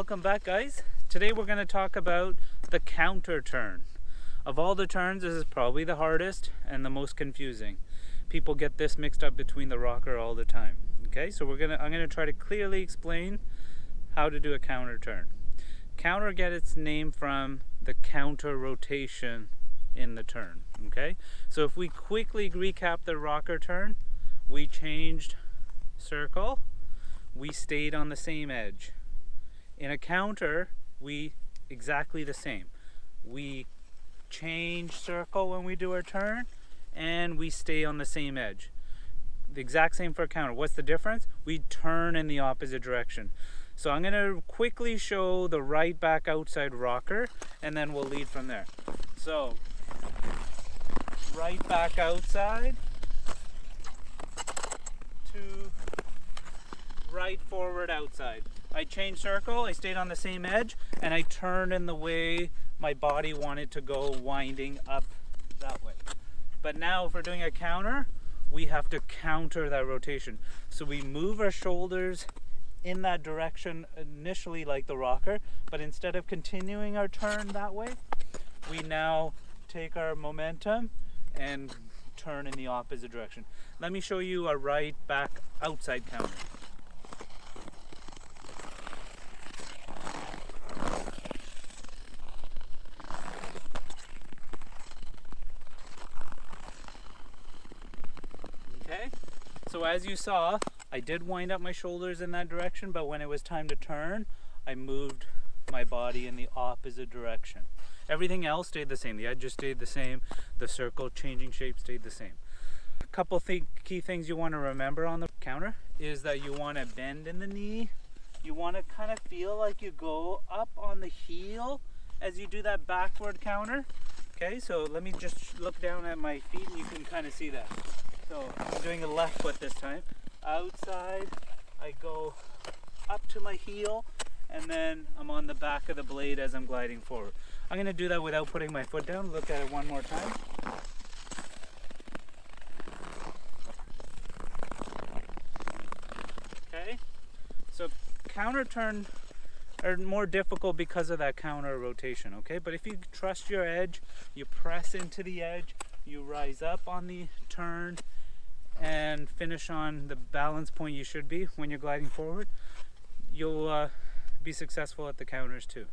welcome back, guys. Today we're going to talk about the counter turn. Of all the turns, this is probably the hardest and the most confusing. People get this mixed up between the rocker all the time. Okay, so I'm going to try to clearly explain how to do a counter turn. Counter gets its name from the counter rotation in the turn. Okay, so if we quickly recap the rocker turn, we changed circle, we stayed on the same edge. In a counter, we exactly the same. We change circle when we do our turn, and we stay on the same edge. The exact same for a counter. What's the difference? We turn in the opposite direction. So I'm going to quickly show the right back outside rocker, and then we'll lead from there. So, right back outside to right forward outside. I changed circle, I stayed on the same edge, and I turned in the way my body wanted to go, winding up that way. But now if we're doing a counter, we have to counter that rotation. So we move our shoulders in that direction initially like the rocker, but instead of continuing our turn that way, we now take our momentum and turn in the opposite direction. Let me show you a right back outside counter. Okay, so as you saw, I did wind up my shoulders in that direction, but when it was time to turn, I moved my body in the opposite direction. Everything else stayed the same. The edges stayed the same. The circle changing shape stayed the same. A couple key things you want to remember on the counter is that you want to bend in the knee. You want to kind of feel like you go up on the heel as you do that backward counter. Okay, so let me just look down at my feet and you can kind of see that. So I'm doing a left foot this time. Outside, I go up to my heel, and then I'm on the back of the blade as I'm gliding forward. I'm going to do that without putting my foot down. Look at it one more time. Okay, so counter turn are more difficult because of that counter rotation, okay? But if you trust your edge, you press into the edge, you rise up on the turn, and finish on the balance point you should be when you're gliding forward, you'll be successful at the counters too.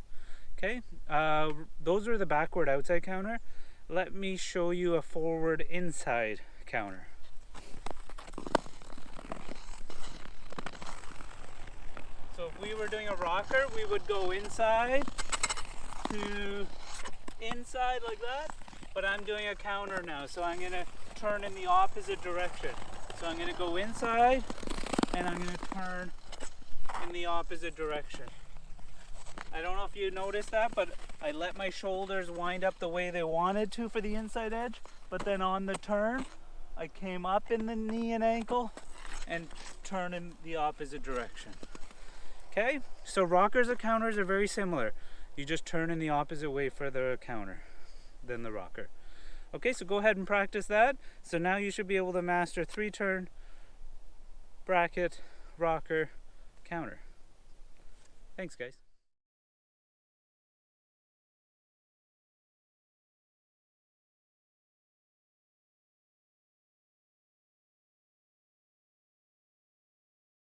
Okay, those are the backward outside counter. Let me show you a forward inside counter. So if we were doing a rocker, we would go inside to inside like that, but I'm doing a counter now, so I'm going to turn in the opposite direction. So I'm going to go inside and I'm going to turn in the opposite direction. I don't know if you noticed that, but I let my shoulders wind up the way they wanted to for the inside edge, but then on the turn I came up in the knee and ankle and turn in the opposite direction. Okay, so rockers and counters are very similar. You just turn in the opposite way for the counter than the rocker. Okay, so go ahead and practice that. So now you should be able to master 3-turn, bracket, rocker, counter. Thanks, guys.